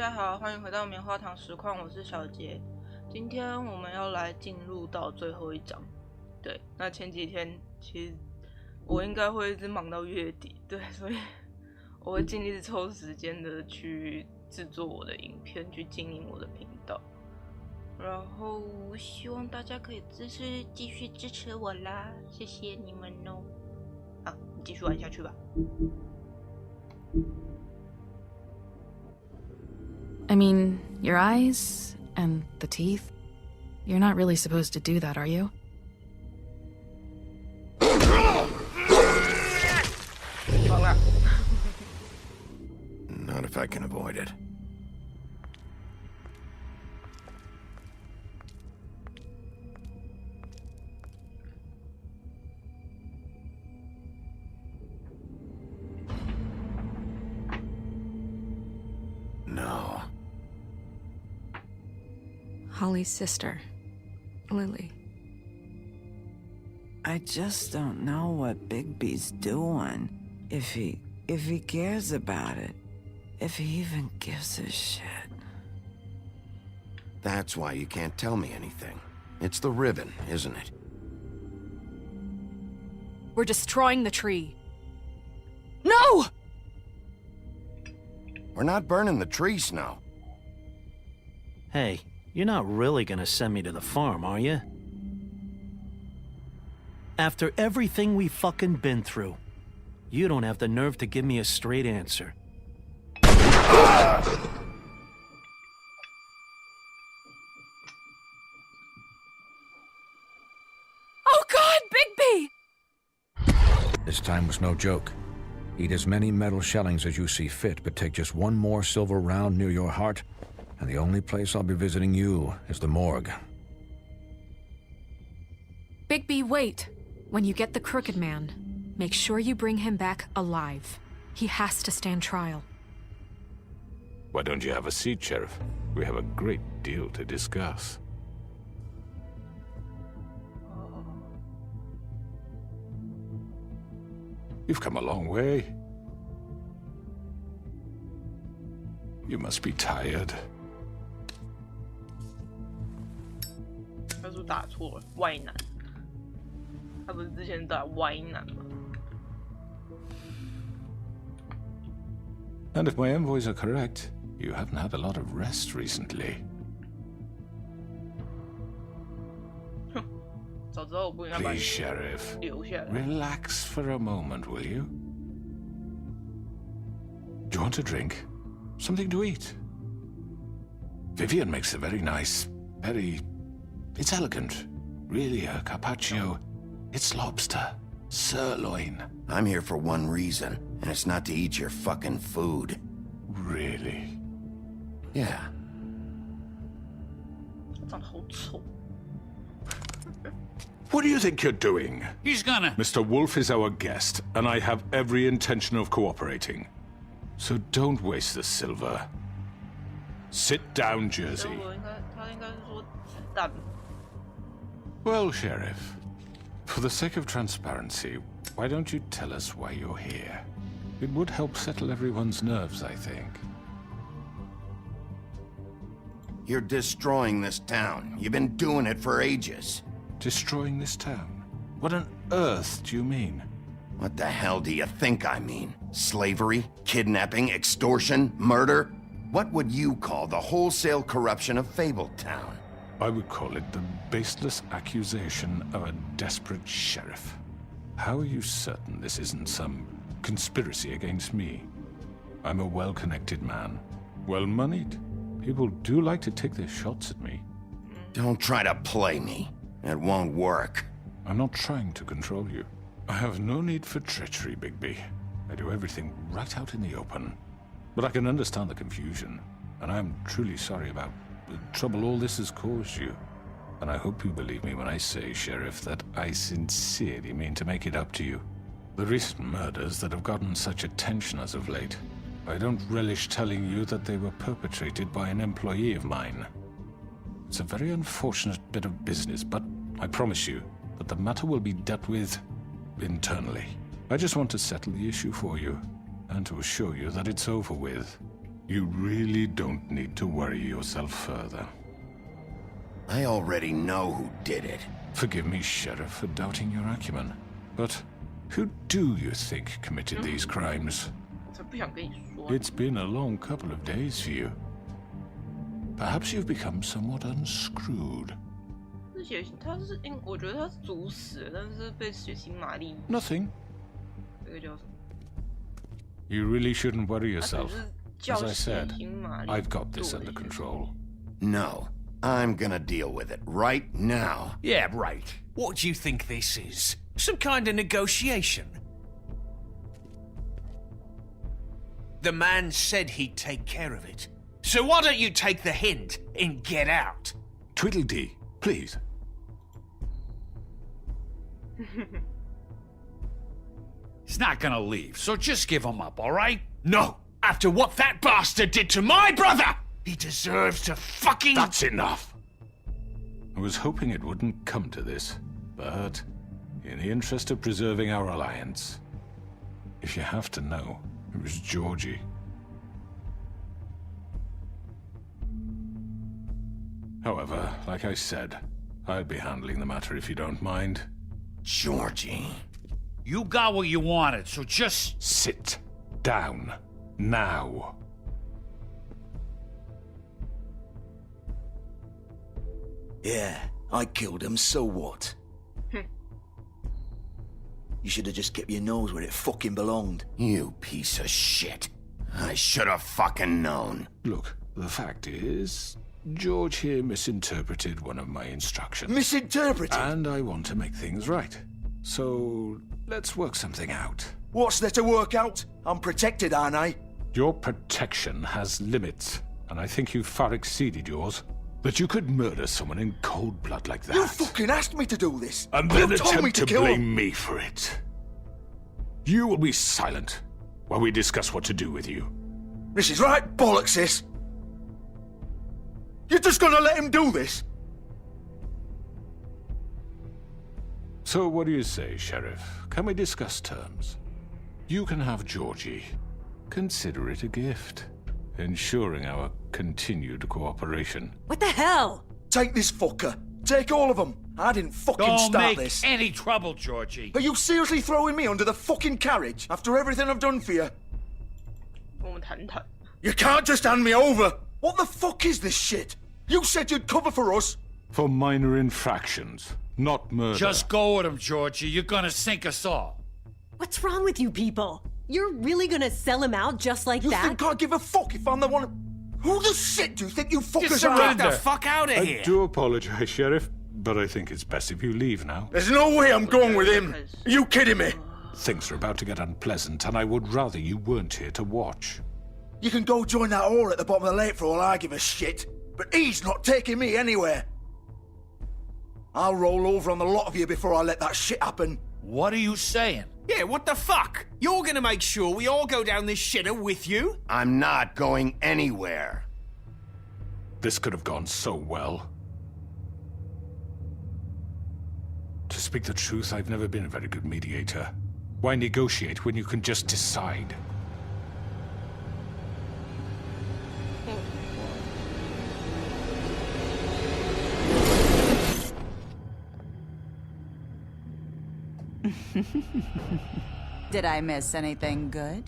家好，欢迎回到棉花糖实况，我是小杰。今天我们要来进入到最后一章。对，那前几天其实我应该会一直忙到月底，对，所以我会尽力抽时间的去制作我的影片，去经营我的频道。然后希望大家可以继续支持我啦，谢谢你们哦。好，你继续玩下去吧。I mean, your eyes and the teeth. You're not really supposed to do that, are you? Not if I can avoid it. No. Holly's sister, Lily. I just don't know what Bigby's doing. If he cares about it. If he even gives a shit. That's why you can't tell me anything. It's the ribbon, isn't it? We're destroying the tree. No! We're not burning the tree, Snow. Hey, you're not really gonna send me to the farm, are you? After everything we fucking been through, you don't have the nerve to give me a straight answer. Oh God, Bigby! This time was no joke. Eat as many metal shellings as you see fit, but take just one more silver round near your heart, and the only place I'll be visiting you is the morgue. Bigby, wait. When you get the Crooked Man, make sure you bring him back alive. He has to stand trial. Why don't you have a seat, Sheriff? We have a great deal to discuss. You've come a long way. You must be tired. 他是不是打错了？歪男，他不是之前打歪男吗？ And if my envoys are correct, you haven't had a lot of rest recently. 早知道我不应该把 Please, Sheriff, 留下来。 relax for a moment, will you? Do you want a drink? Something to eat? Vivian makes a very nice, it's elegant. Really a carpaccio. It's lobster. Sirloin. I'm here for one reason, and it's not to eat your fucking food. Really? Yeah. 长得好丑。 What do you think you're doing? He's gonna... Mr. Wolfe is our guest, and I have every intention of cooperating. So don't waste the silver. Sit down, Jersey. 他应该是说子弹。 Well, Sheriff, for the sake of transparency, why don't you tell us why you're here? It would help settle everyone's nerves, I think. You're destroying this town. You've been doing it for ages. Destroying this town? What on earth do you mean? What the hell do you think I mean? Slavery? Kidnapping? Extortion? Murder? What would you call the wholesale corruption of Fabletown? I would call it the baseless accusation of a desperate sheriff. How are you certain this isn't some conspiracy against me? I'm a well-connected man, well-moneyed. People do like to take their shots at me. Don't try to play me. It won't work. I'm not trying to control you. I have no need for treachery, Bigby. I do everything right out in the open. But I can understand the confusion, and I'm truly sorry about the trouble all this has caused you. And I hope you believe me when I say, Sheriff, that I sincerely mean to make it up to you. The recent murders that have gotten such attention as of late, I don't relish telling you that they were perpetrated by an employee of mine. It's a very unfortunate bit of business, but I promise you that the matter will be dealt with internally. I just want to settle the issue for you, and to assure you that it's over with. You really don't need to worry yourself further. I already know who did it. Forgive me, Sheriff, for doubting your acumen. But who do you think committed these crimes? 我才不想跟你说。 It's been a long couple of days for you. Perhaps you've become somewhat unscrewed. 我觉得他是主使，但是被血腥玛丽。 Nothing. 这个叫什么？ You really shouldn't worry yourself. 叫 As I 血 said, 腥玛丽。 I've got this under control. No, I'm gonna deal with it right now. Yeah, right. What do you think this is? Some kind of negotiation? The man said he'd take care of it. So why don't you take the hint and get out? Tweedledee, please. He's not gonna leave, so just give him up, all right? No! After what that bastard did to my brother! He deserves to fucking... That's enough! I was hoping it wouldn't come to this, but in the interest of preserving our alliance, if you have to know, it was Georgie. However, like I said, I'll be handling the matter if you don't mind. Georgie. You got what you wanted, so just... Sit down. Now. Yeah, I killed him, so what? You should have just kept your nose where it fucking belonged. You piece of shit. I should have fucking known. Look, the fact is, George here misinterpreted one of my instructions. Misinterpreted? And I want to make things right. So, let's work something out. What's there to work out? I'm protected, aren't I? Your protection has limits, and I think you've far exceeded yours. But you could murder someone in cold blood like that. You fucking asked me to do this! And then you told me attempt to kill blame him. me for it. You will be silent while we discuss what to do with you. This is right bollocks, this! You're just gonna let him do this? So what do you say, Sheriff? Can we discuss terms? You can have Georgie. Consider it a gift, ensuring our continued cooperation. What the hell? Take this fucker. Take all of them. I didn't fucking Don't start make this. any trouble, Georgie. Are you seriously throwing me under the fucking carriage after everything I've done for you? 我们谈谈。 You can't just hand me over. What the fuck is this shit? You said you'd cover for us. For minor infractions, not murder. Just go with him, Georgie. You're gonna sink us all. What's wrong with you people? You're really gonna sell him out just like You that? think I give a fuck if I'm the one... Who the shit do you think you fuckers are? Get the fuck out of I here. do apologize, Sheriff, but I think it's best if you leave now. There's no way I'm going with him. Are you kidding me? Things are about to get unpleasant, and I would rather you weren't here to watch. You can go join that whore at the bottom of the lake for all I give a shit. But he's not taking me anywhere. I'll roll over on the lot of you before I let that shit happen. What are you saying? Yeah, what the fuck? You're gonna make sure we all go down this shitter with you? I'm not going anywhere. This could have gone so well. To speak the truth, I've never been a very good mediator. Why negotiate when you can just decide? Did I miss anything good?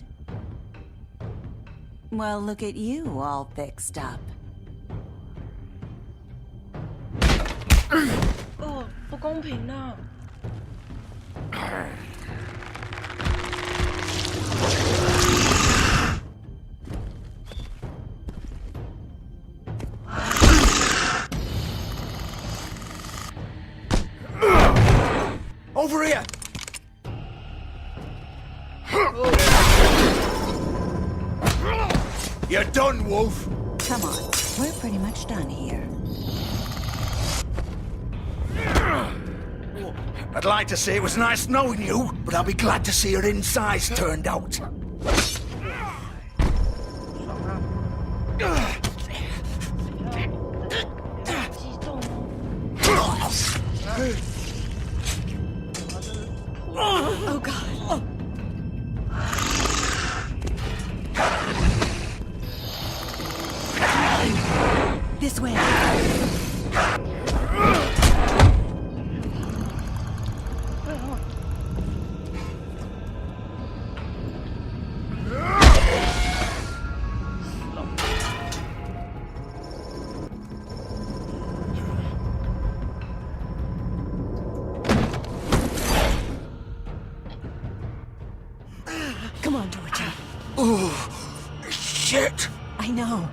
Well, look at you, all fixed up. 哦，不公平啊！ Over here! You're done, Wolf. Come on, we're pretty much done here. I'd like to say it was nice knowing you, but I'll be glad to see your insides turned out. Oh god. way. Come on, Georgie. Oh, shit! I know.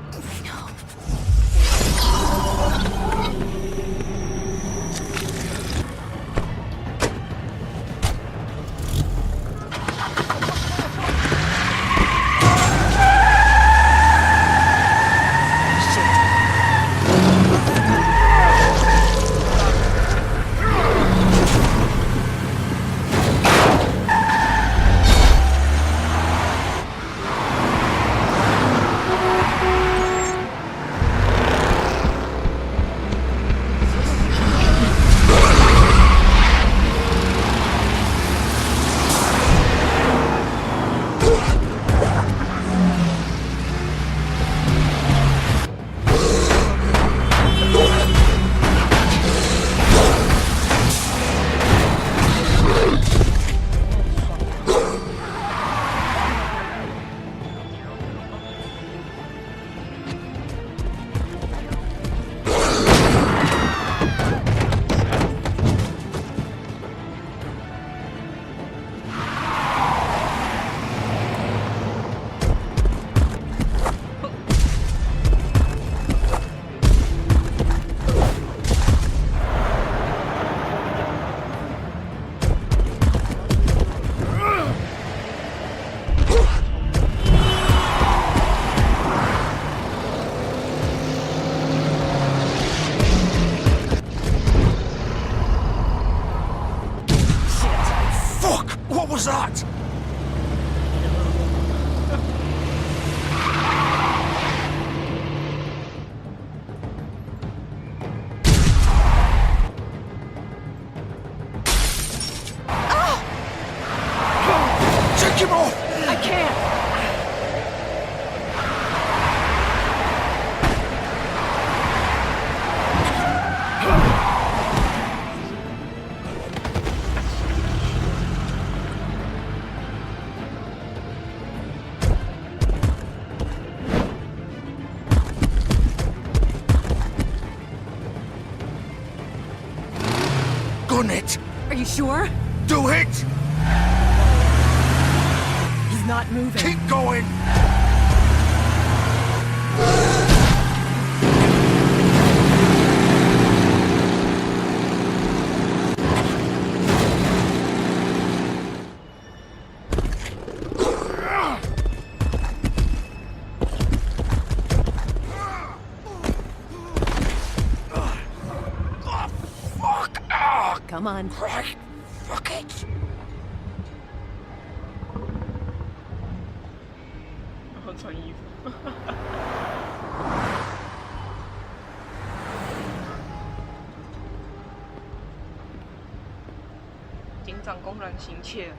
What was that? Take him off! I can't. Gun it! Are you sure? Do it! He's not moving. Keep going! Come on. Right. Fuck it.然后穿衣服。警长公然行窃。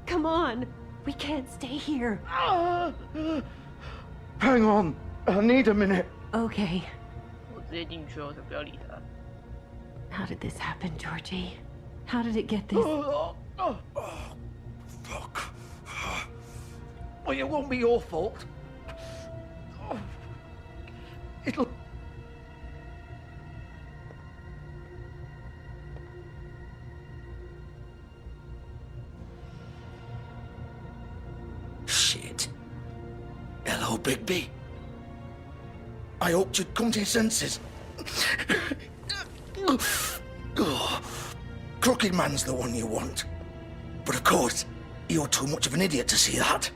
Come on. We can't stay here. Hang on. I need a minute. Okay. 我直接进去了，我才不要理他。 How did this happen, Georgie? How did it get this? Fuck. Well, it won't be your fault. It'll... Shit. Hello, Bigby. I hoped you'd come to your senses. Crooked Man's the one you want. But of course, you're too much of an idiot to see that.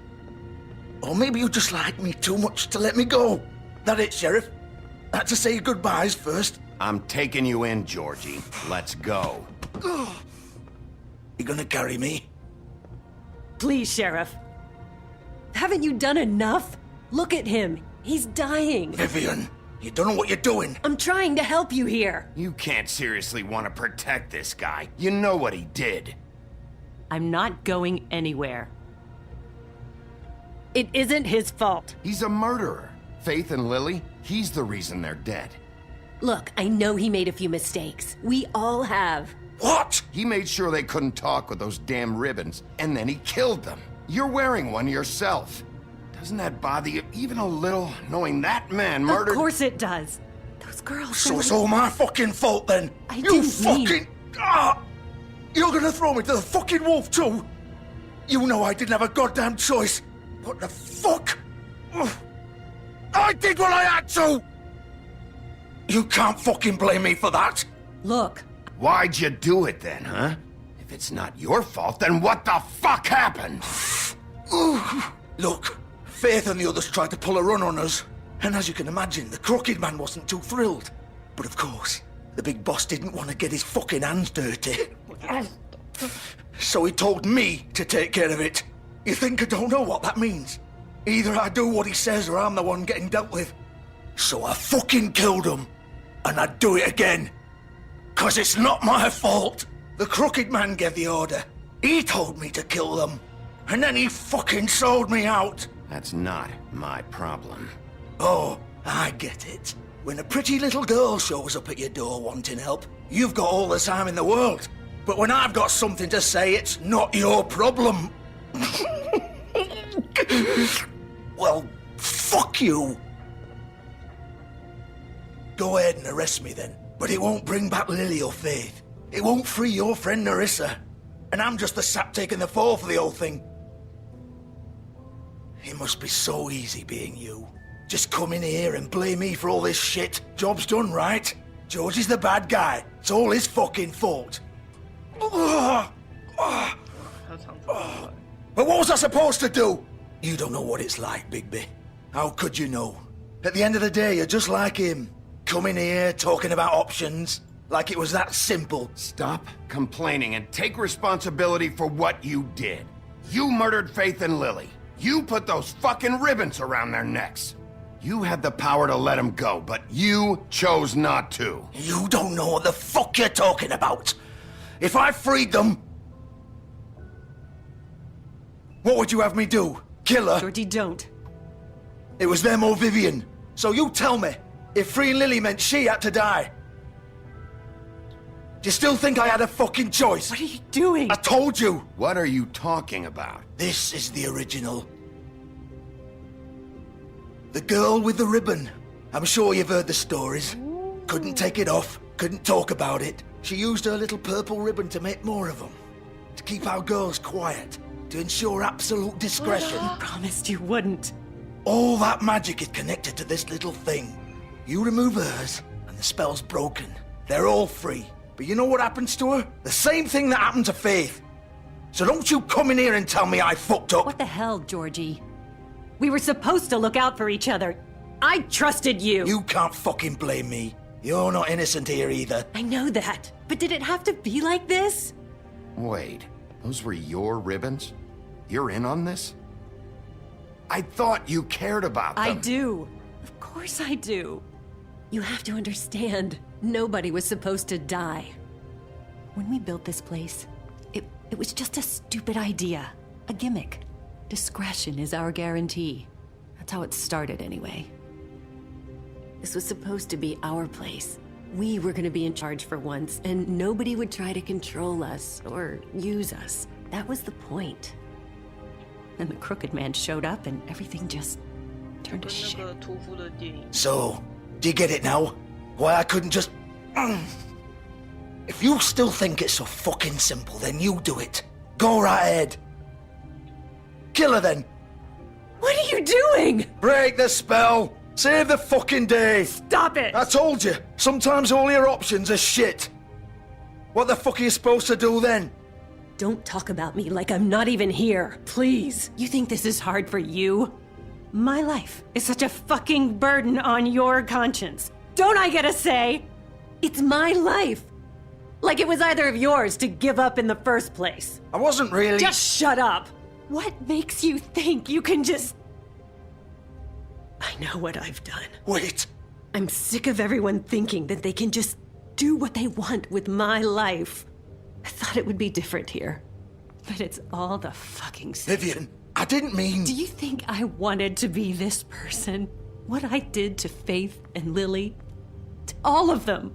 Or maybe you just like me too much to let me go. That it, Sheriff? Had to say goodbyes first. I'm taking you in, Georgie. Let's go. You gonna carry me? Please, Sheriff. Haven't you done enough? Look at him. He's dying. Vivian, you don't know what you're doing. I'm trying to help you here. You can't seriously want to protect this guy. You know what he did. I'm not going anywhere. It isn't his fault. He's a murderer. Faith and Lily, he's the reason they're dead. Look, I know he made a few mistakes. We all have. What? He made sure they couldn't talk with those damn ribbons, and then he killed them. You're wearing one yourself. Doesn't that bother you even a little, knowing that man murdered— Of course it does. Those girls— So it's all my fucking fault then? You fucking— You're gonna throw me to the fucking wolf too? You know I didn't have a goddamn choice. What the fuck? I did what I had to! You can't fucking blame me for that. Look. Why'd you do it then, huh? If it's not your fault, then what the fuck happened? Look, Faith and the others tried to pull a run on us. And as you can imagine, the Crooked Man wasn't too thrilled. But of course, the big boss didn't want to get his fucking hands dirty. So he told me to take care of it. You think I don't know what that means? Either I do what he says or I'm the one getting dealt with. So I fucking killed him. And I'd do it again. 'Cause it's not my fault. The Crooked Man gave the order. He told me to kill them. And then he fucking sold me out. That's not my problem. Oh, I get it. When a pretty little girl shows up at your door wanting help, you've got all the time in the world. But when I've got something to say, it's not your problem. Well, fuck you. Go ahead and arrest me then. But it won't bring back Lily or Faith. It won't free your friend Narissa. And I'm just the sap taking the fall for the whole thing. It must be so easy being you. Just come in here and blame me for all this shit. Job's done, right? Georgie's the bad guy. It's all his fucking fault. But what was I supposed to do? You don't know what it's like, Bigby. How could you know? At the end of the day, you're just like him. Coming here, talking about options, like it was that simple. Stop complaining and take responsibility for what you did. You murdered Faith and Lily. You put those fucking ribbons around their necks. You had the power to let them go, but you chose not to. You don't know what the fuck you're talking about. If I freed them, what would you have me do? Kill her? Georgie, don't. It was them or Vivian. So you tell me, if freeing Lily meant she had to die, do you still think I had a fucking choice? What are you doing? I told you. What are you talking about? This is the original. The girl with the ribbon. I'm sure you've heard the stories. Couldn't take it off, couldn't talk about it. She used her little purple ribbon to make more of them. To keep our girls quiet. To ensure absolute discretion. You promised you wouldn't. All that magic is connected to this little thing. You remove hers, and the spell's broken. They're all free. But you know what happens to her? The same thing that happened to Faith. So don't you come in here and tell me I fucked up. What the hell, Georgie? We were supposed to look out for each other. I trusted you. You can't fucking blame me. You're not innocent here either. I know that. But did it have to be like this? Wait, those were your ribbons? You're in on this? I thought you cared about them. I do. Of course I do. You have to understand, nobody was supposed to die. When we built this place, it was just a stupid idea. A gimmick. Discretion is our guarantee. That's how it started anyway. This was supposed to be our place. We were gonna be in charge for once, and nobody would try to control us or use us. That was the point. Then the Crooked Man showed up and everything just turned to shit. So, do you get it now? Why I couldn't just... If you still think it's so fucking simple, then you do it. Go right ahead. Kill her then. What are you doing? Break the spell. Save the fucking day. Stop it. I told you. Sometimes all your options are shit. What the fuck are you supposed to do then? Don't talk about me like I'm not even here, please. You think this is hard for you? My life is such a fucking burden on your conscience. Don't I get a say? It's my life. Like it was either of yours to give up in the first place. I wasn't really... Just shut up! What makes you think you can just... I know what I've done. Wait. I'm sick of everyone thinking that they can just do what they want with my life. I thought it would be different here. But it's all the fucking same. Vivian, I didn't mean... Do you think I wanted to be this person? What I did to Faith and Lily? To all of them?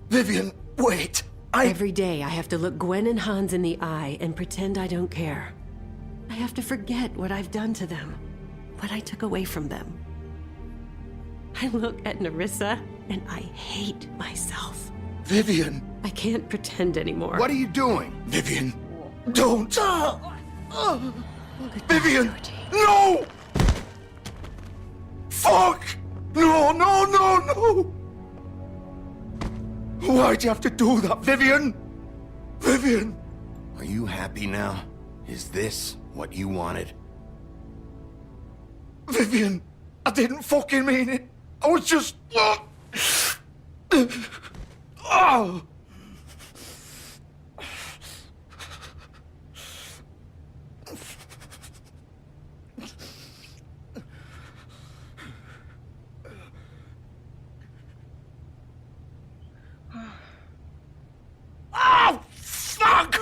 Vivian, wait. Every day I have to look Gwen and Hans in the eye and pretend I don't care. I have to forget what I've done to them. What I took away from them. I look at Nerissa and I hate myself. Vivian. I can't pretend anymore. What are you doing? Vivian, don't. Vivian, Georgie. no! Fuck! No, no, no, no! Why'd you have to do that, Vivian? Vivian! Are you happy now? Is this what you wanted? Vivian, I didn't fucking mean it. I was just... Oh! Oh, fuck!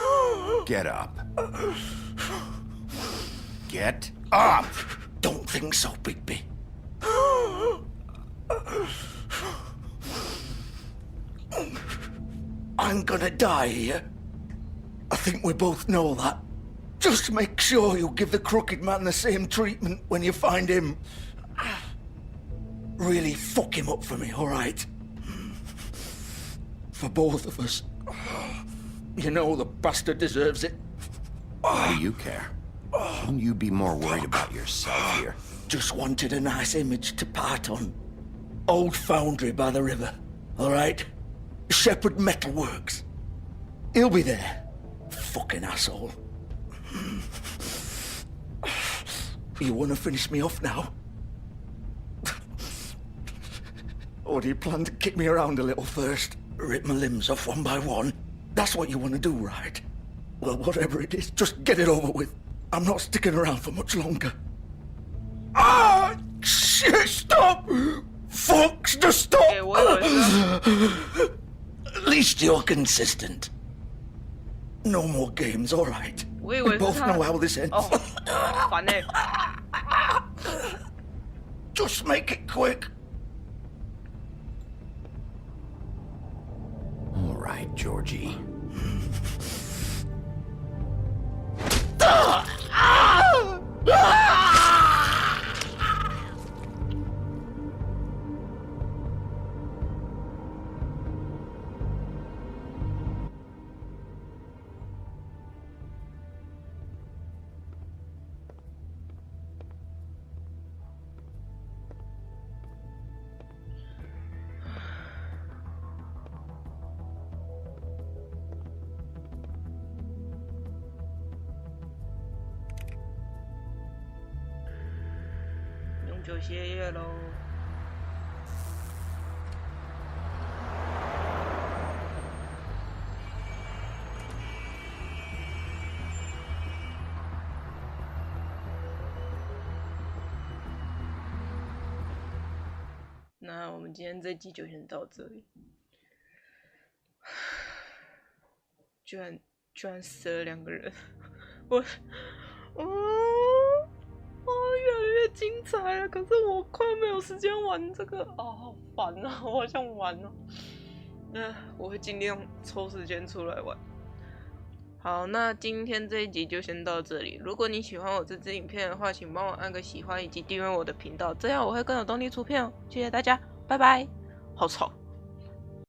Get up. Get up! Don't think so, Bigby. I'm gonna die here. I think we both know that. Just make sure you give the crooked man the same treatment when you find him. Really fuck him up for me, all right? For both of us. You know the bastard deserves it. Why do you care? Shouldn't you be more worried about yourself here? Just wanted a nice image to part on. Old foundry by the river, all right? Shepherd Metalworks. He'll be there. Fucking asshole. You want to finish me off now? Or do you plan to kick me around a little first? Rip my limbs off one by one? That's what you want to do, right? Well, whatever it is, just get it over with. I'm not sticking around for much longer. Ah! Shit, stop! Fuck, just stop! At least you're consistent. No more games, all right? We both know how this ends. Funny. Just make it quick. All right, Georgie.就歇业喽。那我们今天这集就先到这里。居然死了2个人，我越来越精彩了，可是我快没有时间玩这个好烦啊！我好想玩哦。那我会尽量抽时间出来玩。好，那今天这一集就先到这里。如果你喜欢我这支影片的话，请帮我按个喜欢以及订阅我的频道，这样我会更有动力出片哦。谢谢大家，拜拜。好吵。